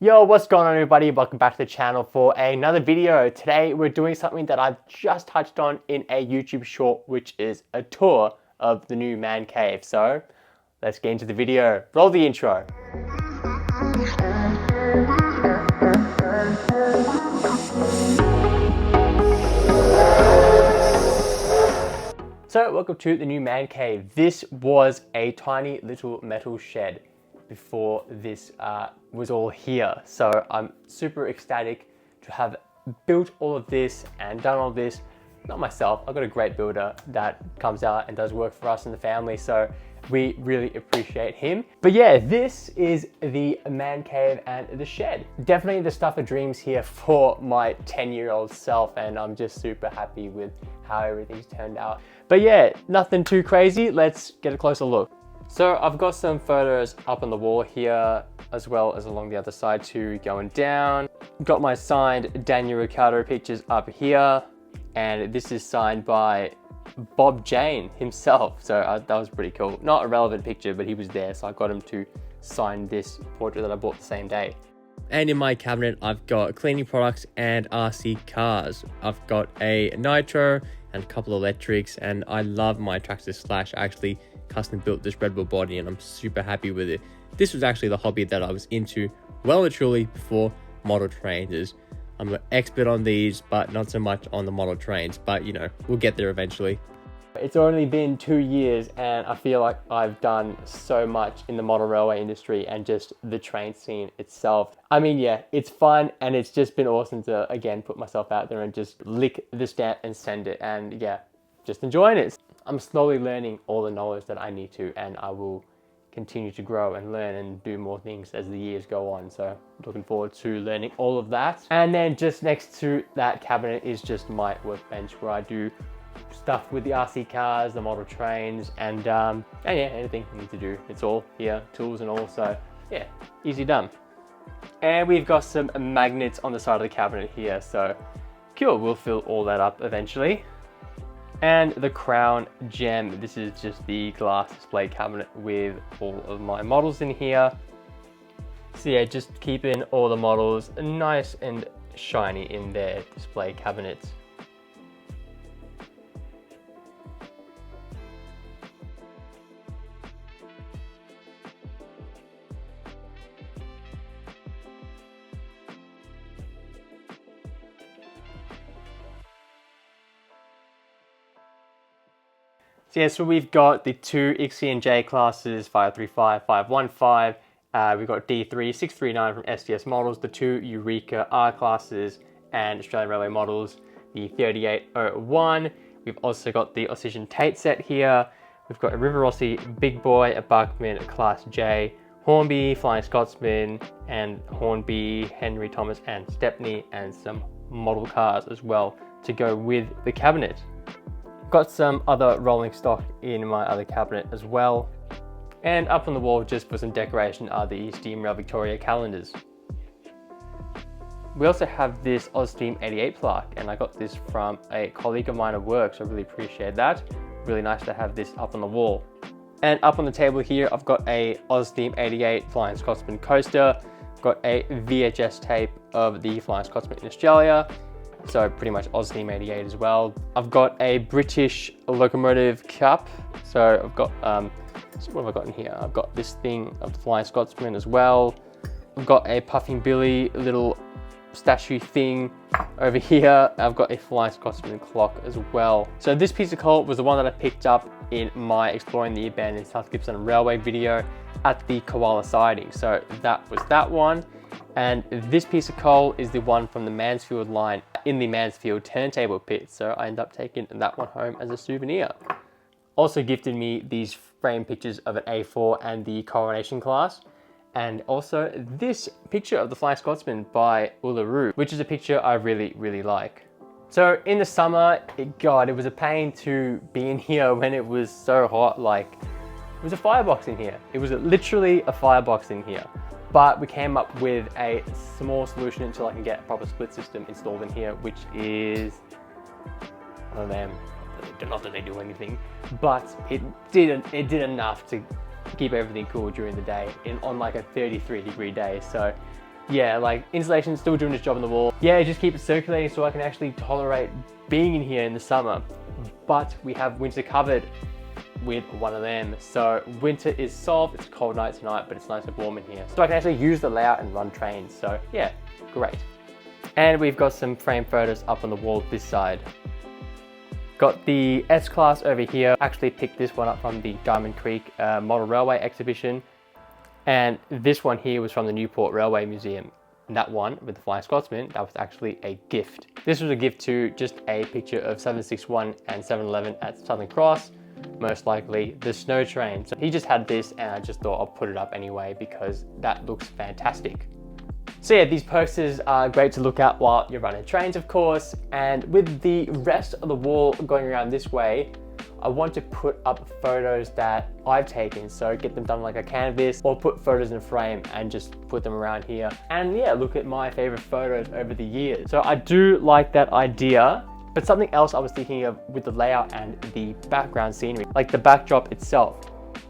Yo, what's going on everybody? Welcome back to the channel for another video. Today we're doing something that I've just touched on in a YouTube short, which is a tour of the new man cave. So let's get into the video. Roll the intro. So welcome to the new man cave. This was a tiny little metal shed before this was all here. So I'm super ecstatic to have built all of this and done all this. Not myself, I've got a great builder that comes out and does work for us in the family. So we really appreciate him. But yeah, this is the man cave and the shed. Definitely the stuff of dreams here for my 10-year-old self. And I'm just super happy with how everything's turned out. But yeah, nothing too crazy. Let's get a closer look. So I've got some photos up on the wall here, as well as along the other side too, going down. Got my signed Daniel Ricciardo pictures up here, and this is signed by Bob Jane himself. So that was pretty cool. Not a relevant picture, but he was there, so I got him to sign this portrait that I bought the same day. And in my cabinet, I've got cleaning products and RC cars. I've got a Nitro and a couple of electrics, and I love my Tractor Slash. I actually custom built this Red Bull body and I'm super happy with it. This was actually the hobby that I was into well and truly before model trains. I'm an expert on these, but not so much on the model trains, but you know, we'll get there eventually. It's only been 2 years and I feel like I've done so much in the model railway industry and just the train scene itself. I mean, yeah, it's fun and it's just been awesome to, again, put myself out there and just lick the stamp and send it, and yeah, just enjoying it. I'm slowly learning all the knowledge that I need to, and I will continue to grow and learn and do more things as the years go on. So looking forward to learning all of that. And then just next to that cabinet is just my workbench where I do stuff with the RC cars, the model trains, and yeah, anything you need to do. It's all here, tools and all, so yeah, easy done. And we've got some magnets on the side of the cabinet here, so cool, we'll fill all that up eventually. And the crown gem, this is just the glass display cabinet with all of my models in here. So yeah, just keeping all the models nice and shiny in their display cabinets. So yeah, so we've got the two XC&J classes, 535, 515. We've got D3, 639 from SDS Models, the two Eureka R classes and Australian Railway models, the 3801. We've also got the Ossian Tate set here. We've got a River Rossi Big Boy, a Buckman, a Class J, Hornby, Flying Scotsman, and Hornby, Henry Thomas, and Stepney, and some model cars as well to go with the cabinet. Got some other rolling stock in my other cabinet as well. And up on the wall, just for some decoration, are the Steam Rail Victoria calendars. We also have this Steam 88 plaque, and I got this from a colleague of mine at work, so I really appreciate that. Really nice to have this up on the wall. And up on the table here, I've got a Steam 88 Flying Scotsman coaster. I've got a VHS tape of the Flying Scotsman in Australia. So pretty much Steam 88 as well. I've got a British locomotive cup. So I've got, so what have I got in here? I've got this thing of the Flying Scotsman as well. I've got a Puffing Billy little statue thing over here. I've got a Flying Scotsman clock as well. So this piece of coal was the one that I picked up in my Exploring the Abandoned South Gippsland Railway video at the Koala siding. So that was that one. And this piece of coal is the one from the Mansfield line in the Mansfield turntable pit. So I ended up taking that one home as a souvenir. Also gifted me these frame pictures of an A4 and the Coronation class. And also this picture of the Flying Scotsman by Uluru, which is a picture I really, really like. So in the summer, God, it was a pain to be in here when it was so hot. Like, it was a firebox in here. It was literally a firebox in here. But we came up with a small solution until I can get a proper split system installed in here, which is one of them. Not that they do anything, but it did enough to keep everything cool during the day on like a 33-degree day. So yeah, like insulation still doing its job on the wall. Yeah, just keep it circulating so I can actually tolerate being in here in the summer. But we have winter covered with one of them. So winter is solved. It's a cold night tonight, but it's nice and warm in here. So I can actually use the layout and run trains. So yeah, great. And we've got some frame photos up on the wall this side. Got the S-Class over here. Actually picked this one up from the Diamond Creek Model Railway exhibition. And this one here was from the Newport Railway Museum. And that one with the Flying Scotsman, that was actually a gift. This was a gift to just a picture of 761 and 711 at Southern Cross. Most likely the snow train. So he just had this and I just thought I'll put it up anyway because that looks fantastic. So yeah, these posters are great to look at while you're running trains, of course. And with the rest of the wall going around this way, I want to put up photos that I've taken. So get them done like a canvas or put photos in a frame and just put them around here. And yeah, look at my favorite photos over the years. So I do like that idea. But something else I was thinking of with the layout and the background scenery, like the backdrop itself.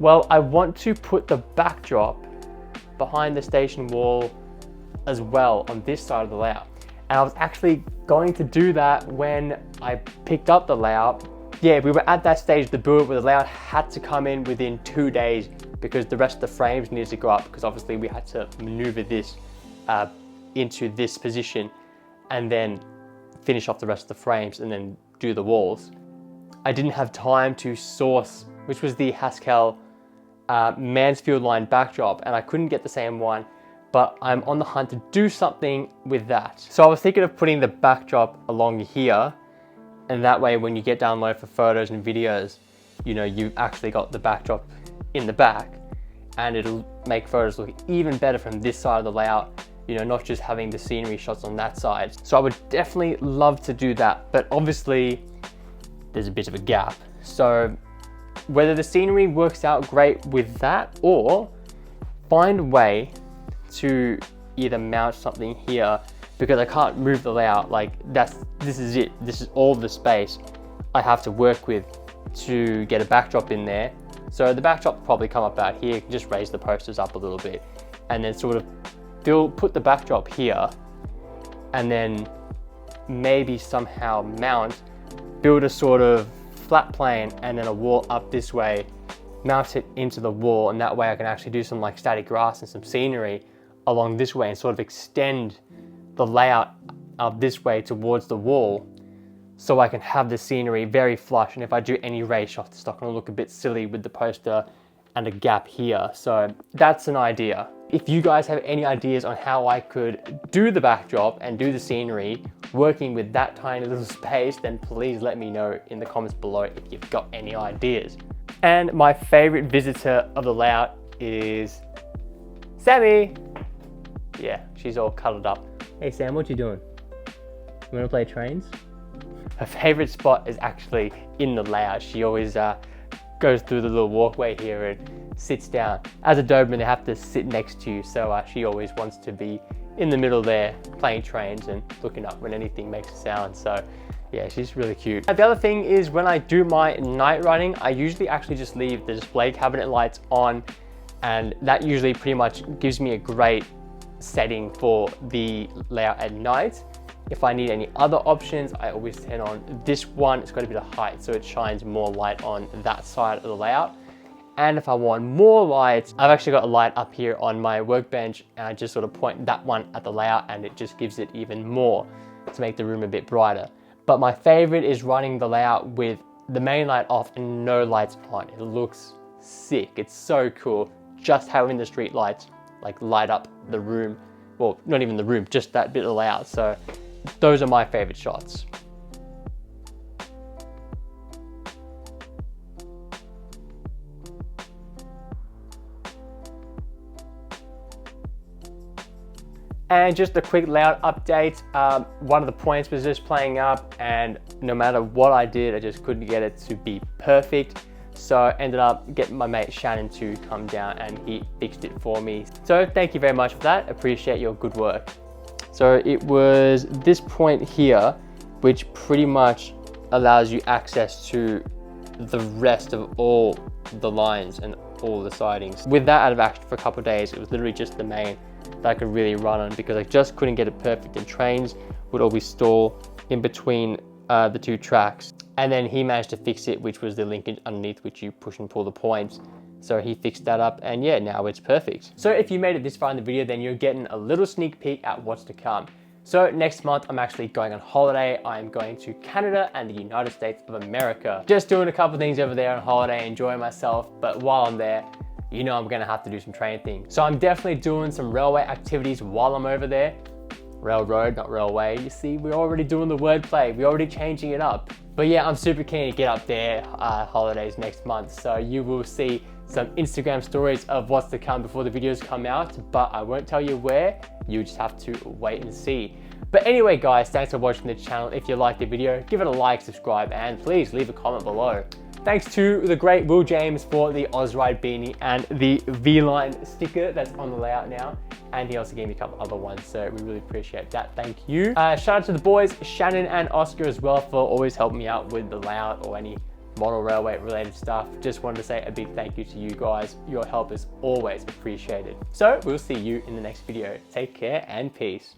Well, I want to put the backdrop behind the station wall as well on this side of the layout. And I was actually going to do that when I picked up the layout. Yeah, we were at that stage of the build where the layout had to come in within 2 days because the rest of the frames needed to go up because obviously we had to maneuver this into this position and then finish off the rest of the frames and then do the walls. I didn't have time to source, which was the Haskell Mansfield line backdrop, and I couldn't get the same one, but I'm on the hunt to do something with that. So I was thinking of putting the backdrop along here, and that way when you get down low for photos and videos, you know, you've actually got the backdrop in the back, and it'll make photos look even better from this side of the layout, you know, not just having the scenery shots on that side. So I would definitely love to do that, but obviously there's a bit of a gap. So whether the scenery works out great with that or find a way to either mount something here because I can't move the layout, like this is it. This is all the space I have to work with to get a backdrop in there. So the backdrop will probably come up out here, just raise the posters up a little bit and then sort of put the backdrop here and then maybe somehow build a sort of flat plane and then a wall up this way, mount it into the wall, and that way I can actually do some like static grass and some scenery along this way and sort of extend the layout up this way towards the wall so I can have the scenery very flush, and if I do any race shots it's not going to look a bit silly with the poster and a gap here. So that's an idea. If you guys have any ideas on how I could do the backdrop and do the scenery working with that tiny little space, then please let me know in the comments below if you've got any ideas. And my favorite visitor of the layout is Sammy. Yeah, she's all cuddled up. Hey Sam, what you doing? You wanna play trains? Her favorite spot is actually in the layout. She always goes through the little walkway here and sits down. As a Doberman, they have to sit next to you, so she always wants to be in the middle there playing trains and looking up when anything makes a sound. So yeah, she's really cute. The other thing is when I do my night running, I usually actually just leave the display cabinet lights on, and that usually pretty much gives me a great setting for the layout at night. If I need any other options, I always turn on this one. It's got a bit of height, so it shines more light on that side of the layout. And if I want more light, I've actually got a light up here on my workbench, and I just sort of point that one at the layout and it just gives it even more to make the room a bit brighter. But my favorite is running the layout with the main light off and no lights on. It looks sick. It's so cool. Just having the street lights like light up the room. Well, not even the room, just that bit of layout. So those are my favorite shots. And just a quick layout update. One of the points was just playing up, and no matter what I did, I just couldn't get it to be perfect. So I ended up getting my mate Shannon to come down and he fixed it for me. So thank you very much for that. Appreciate your good work. So it was this point here, which pretty much allows you access to the rest of all the lines and all the sidings. With that out of action for a couple of days, it was literally just the main that I could really run on, because I just couldn't get it perfect, and trains would always stall in between the two tracks. And then he managed to fix it, which was the linkage underneath which you push and pull the points. So he fixed that up, and yeah, now it's perfect. So if you made it this far in the video, then you're getting a little sneak peek at what's to come. So next month, I'm actually going on holiday. I'm going to Canada and the United States of America. Just doing a couple things over there on holiday, enjoying myself. But while I'm there, you know I'm gonna have to do some training things. So I'm definitely doing some railway activities while I'm over there. Railroad, not railway. You see, we're already doing the wordplay. We're already changing it up. But yeah, I'm super keen to get up there holidays next month. So you will see some Instagram stories of what's to come before the videos come out, but I won't tell you where. You just have to wait and see. But anyway, guys, thanks for watching the channel. If you liked the video, give it a like, subscribe, and please leave a comment below. Thanks to the great Will James for the Ozride beanie and the V-Line sticker that's on the layout now. And he also gave me a couple other ones, so we really appreciate that. Thank you. Shout out to the boys, Shannon and Oscar as well, for always helping me out with the layout or any model railway related stuff. Just wanted to say a big thank you to you guys. Your help is always appreciated. So we'll see you in the next video. Take care and peace.